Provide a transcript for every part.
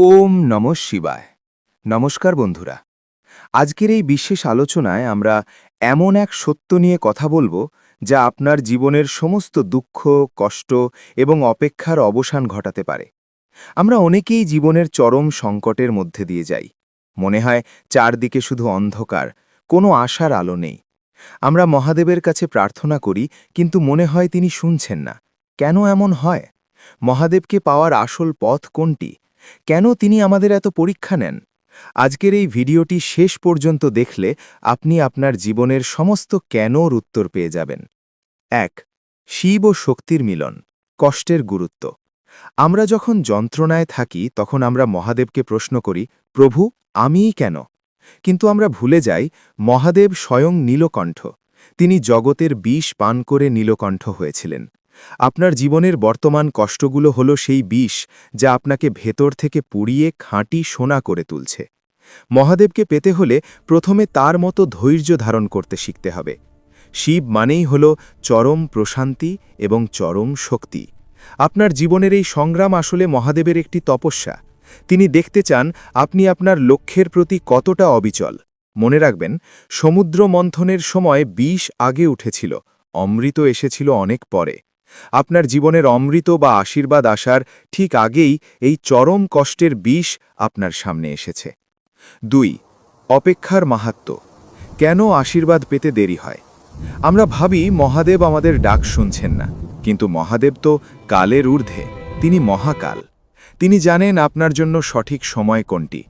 ওম নমঃ শিবায়। নমস্কার বন্ধুরা। আজকের এই বিশেষ আলোচনায় আমরা এমন এক সত্য নিয়ে কথা বলবো যা আপনার জীবনের সমস্ত দুঃখ, কষ্ট এবং অপেক্ষার অবসান ঘটাতে পারে। আমরা অনেকেই জীবনের চরম সংকটের মধ্যে দিয়ে যাই। মনে হয় চারদিকে শুধু অন্ধকার, কোনো আশার আলো নেই। আমরা মহাদেবের কাছে প্রার্থনা করি, কিন্তু মনে হয় তিনি শুনছেন না। কেন এমন হয়? মহাদেবকে পাওয়ার আসল পথ কোনটি? কেন তিনি আমাদের এত পরীক্ষা নেন? আজকের এই ভিডিওটি শেষ পর্যন্ত দেখলে আপনি আপনার জীবনের সমস্ত কেনর উত্তর পেয়ে যাবেন। ১. শিব ও শক্তির মিলন, কষ্টের গুরুত্ব। আমরা যখন যন্ত্রণায় থাকি তখন আমরা মহাদেবকে প্রশ্ন করি, প্রভু, আমিই কেন? কিন্তু আমরা ভুলে যাই, মহাদেব স্বয়ং নীলকণ্ঠ। তিনি জগতের বিষ পান করে নীলকণ্ঠ হয়েছিলেন। আপনার জীবনের বর্তমান কষ্টগুলো হলো সেই বিষ যা আপনাকে ভেতর থেকে পুড়িয়ে খাঁটি সোনা করে তুলছে। মহাদেবকে পেতে হলে প্রথমে তার মতো ধৈর্য ধারণ করতে শিখতে হবে। শিব মানেই হল চরম প্রশান্তি এবং চরম শক্তি। আপনার জীবনের এই সংগ্রাম আসলে মহাদেবের একটি তপস্যা। তিনি দেখতে চান আপনি আপনার লক্ষ্যের প্রতি কতটা অবিচল। মনে রাখবেন, সমুদ্র মন্থনের সময় বিষ আগে উঠেছিল, অমৃত এসেছিল অনেক পরে। আপনার জীবনের অমৃত বা আশীর্বাদ আসার ঠিক আগেই এই চরম কষ্টের বিষ আপনার সামনে এসেছে। ২. অপেক্ষার মাহাত্ম্য। কেন আশীর্বাদ পেতে দেরি হয়? আমরা ভাবি মহাদেব আমাদের ডাক শুনছেন না, কিন্তু মহাদেব তো কালের ঊর্ধ্বে, তিনি মহাকাল। তিনি জানেন আপনার জন্য সঠিক সময় কোনটি।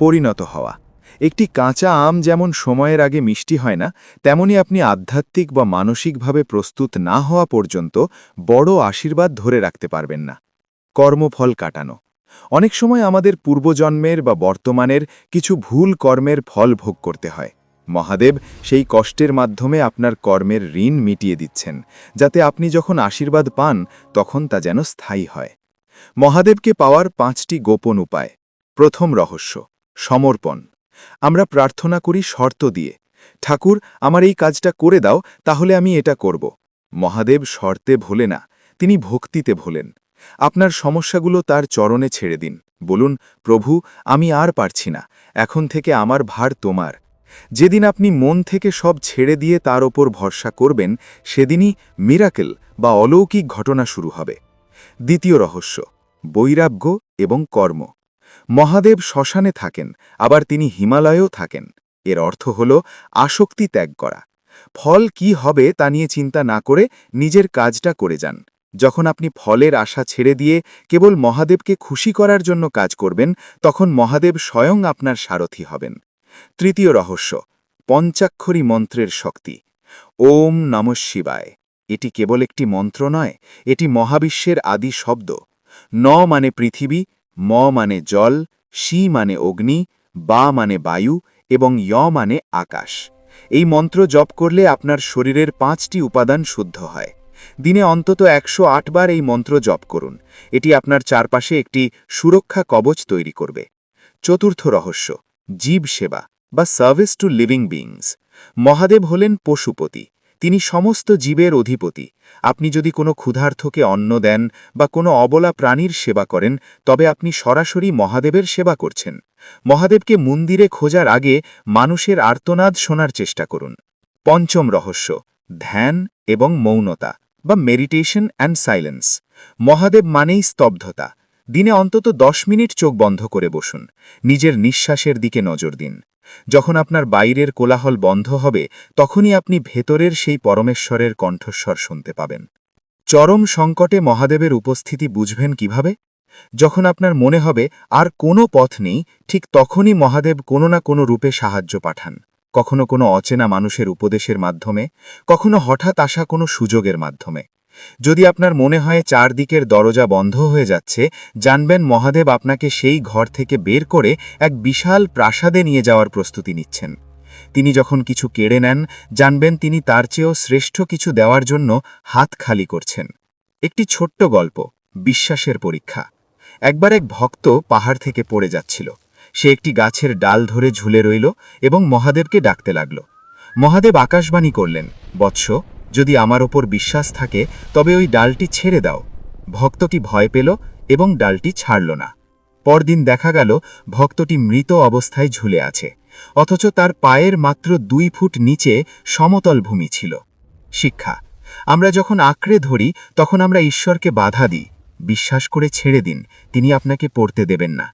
পরিণত হওয়া। একটি কাঁচা আম যেমন সময়ের আগে মিষ্টি হয় না, তেমনি আপনি আধ্যাত্মিক বা মানসিকভাবে প্রস্তুত না হওয়া পর্যন্ত বড় আশীর্বাদ ধরে রাখতে পারবেন না। কর্মফল কাটানো। অনেক সময় আমাদের পূর্বজন্মের বা বর্তমানের কিছু ভুল কর্মের ফল ভোগ করতে হয়। মহাদেব সেই কষ্টের মাধ্যমে আপনার কর্মের ঋণ মিটিয়ে দিচ্ছেন, যাতে আপনি যখন আশীর্বাদ পান তখন তা যেন স্থায়ী হয়। মহাদেবকে পাওয়ার 5টি গোপন উপায়। প্রথম রহস্য, সমর্পণ। আমরা প্রার্থনা করি শর্ত দিয়ে, ঠাকুর, আমার এই কাজটা করে দাও, তাহলে আমি এটা করব। মহাদেব শর্তে ভোলে না, তিনি ভক্তিতে ভোলেন। আপনার সমস্যাগুলো তার চরণে ছেড়ে দিন। বলুন, প্রভু, আমি আর পারছি না, এখন থেকে আমার ভার তোমার। যেদিন আপনি মন থেকে সব ছেড়ে দিয়ে তার ওপর ভরসা করবেন, সেদিনই মিরাকেল বা অলৌকিক ঘটনা শুরু হবে। দ্বিতীয় রহস্য, বৈরাগ্য এবং কর্ম। মহাদেব শ্মশানে থাকেন, আবার তিনি হিমালয়েও থাকেন। এর অর্থ হল আসক্তি ত্যাগ করা। ফল কি হবে তা নিয়ে চিন্তা না করে নিজের কাজটা করে যান। যখন আপনি ফলের আশা ছেড়ে দিয়ে কেবল মহাদেবকে খুশি করার জন্য কাজ করবেন, তখন মহাদেব স্বয়ং আপনার সারথি হবেন। তৃতীয় রহস্য, পঞ্চাক্ষরী মন্ত্রের শক্তি। ওম নমঃ শিবায়। এটি কেবল একটি মন্ত্র নয়, এটি মহাবিশ্বের আদি শব্দ। ন মানে পৃথিবী, ম মানে জল, শি মানে অগ্নি, বা মানে বায়ু এবং য় মানে আকাশ। এই মন্ত্র জপ করলে আপনার শরীরের 5টি উপাদান শুদ্ধ হয়। দিনে অন্তত 108 বার এই মন্ত্র জপ করুন। এটি আপনার চারপাশে একটি সুরক্ষা কবচ তৈরি করবে। চতুর্থ রহস্য, জীব সেবা বা service to living beings. Mahadev হলেন পশুপতি, তিনি সমস্ত জীবের অধিপতি। আপনি যদি কোনো ক্ষুধার্তকে অন্ন দেন বা কোনো অবলা প্রাণীর সেবা করেন, তবে আপনি সরাসরি মহাদেবের সেবা করছেন। মহাদেবকে মন্দিরে খোঁজার আগে মানুষের আর্তনাদ শোনার চেষ্টা করুন। পঞ্চম রহস্য, ধ্যান এবং মৌনতা বা মেডিটেশন অ্যান্ড সাইলেন্স। মহাদেব মানেই স্তব্ধতা। দিনে অন্তত 10 মিনিট চোখ বন্ধ করে বসুন, নিজের নিঃশ্বাসের দিকে নজর দিন। যখন আপনার বাইরের কোলাহল বন্ধ হবে, তখনই আপনি ভেতরের সেই পরমেশ্বরের কণ্ঠস্বর শুনতে পাবেন। চরম সংকটে মহাদেবের উপস্থিতি বুঝবেন কিভাবে? যখন আপনার মনে হবে আর কোনো পথ নেই, ঠিক তখনই মহাদেব কোনো না কোনো রূপে সাহায্য পাঠান। কখনো কোনো অচেনা মানুষের উপদেশের মাধ্যমে, কখনো হঠাৎ আসা কোনো সুযোগের মাধ্যমে। যদি আপনার মনে হয় চারদিকের দরজা বন্ধ হয়ে যাচ্ছে, জানবেন মহাদেব আপনাকে সেই ঘর থেকে বের করে এক বিশাল প্রাসাদে নিয়ে যাওয়ার প্রস্তুতি নিচ্ছেন। তিনি যখন কিছু কেড়ে নেন, জানবেন তিনি তার চেয়েও শ্রেষ্ঠ কিছু দেওয়ার জন্য হাত খালি করছেন। একটি ছোট্ট গল্প, বিশ্বাসের পরীক্ষা। একবার এক ভক্ত পাহাড় থেকে পড়ে যাচ্ছিল। সে একটি গাছের ডাল ধরে ঝুলে রইল এবং মহাদেবকে ডাকতে লাগল। মহাদেব আকাশবাণী করলেন, বৎস, যদি আমার ওপর বিশ্বাস থাকে তবে ওই ডালটি ছেড়ে দাও। ভক্তটি ভয় পেল এবং ডালটি ছাড়ল না। পরদিন দেখা গেল ভক্তটি মৃত অবস্থায় ঝুলে আছে, অথচ তার পায়ের মাত্র 2 ফুট নিচে সমতল ভূমি ছিল। শিক্ষা: আমরা যখন আঁকড়ে ধরি তখন আমরা ঈশ্বরকে বাধা দিই। বিশ্বাস করে ছেড়ে দিন, তিনি আপনাকে পড়তে দেবেন না।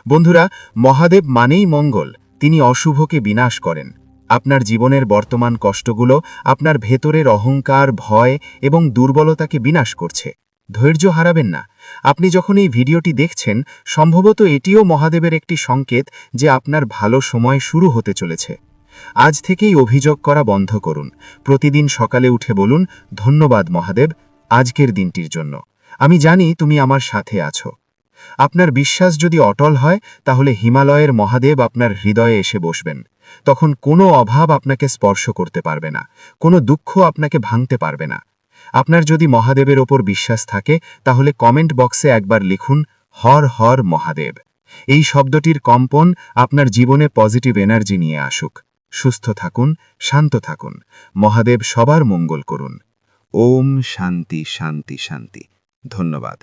বন্ধুরা, মহাদেব মানেই মঙ্গল, তিনি অশুভকে বিনাশ করেন। আপনার জীবনের বর্তমান কষ্টগুলো আপনার ভেতরের অহংকার, ভয় এবং দুর্বলতাকে বিনাশ করছে। ধৈর্য হারাবেন না। আপনি যখন এই ভিডিওটি দেখছেন, সম্ভবত এটিও মহাদেবের একটি সংকেত যে আপনার ভালো সময় শুরু হতে চলেছে। আজ থেকেই অভিযোগ করা বন্ধ করুন। প্রতিদিন সকালে উঠে বলুন, ধন্যবাদ মহাদেব, আজকের দিনটির জন্য। আমি জানি তুমি আমার সাথে আছো। আপনার বিশ্বাস যদি অটল হয়, তাহলে হিমালয়ের মহাদেব আপনার হৃদয়ে এসে বসবেন। তখন কোনো অভাব আপনাকে স্পর্শ করতে পারবে না, কোনো দুঃখ আপনাকে ভাঙতে পারবে না। আপনার যদি মহাদেবের ওপর বিশ্বাস থাকে, তাহলে কমেন্ট বক্সে একবার লিখুন, হর হর মহাদেব। এই শব্দটির কম্পন আপনার জীবনে পজিটিভ এনার্জি নিয়ে আসুক। সুস্থ থাকুন, শান্ত থাকুন। মহাদেব সবার মঙ্গল করুন। ওম শান্তি শান্তি শান্তি। ধন্যবাদ।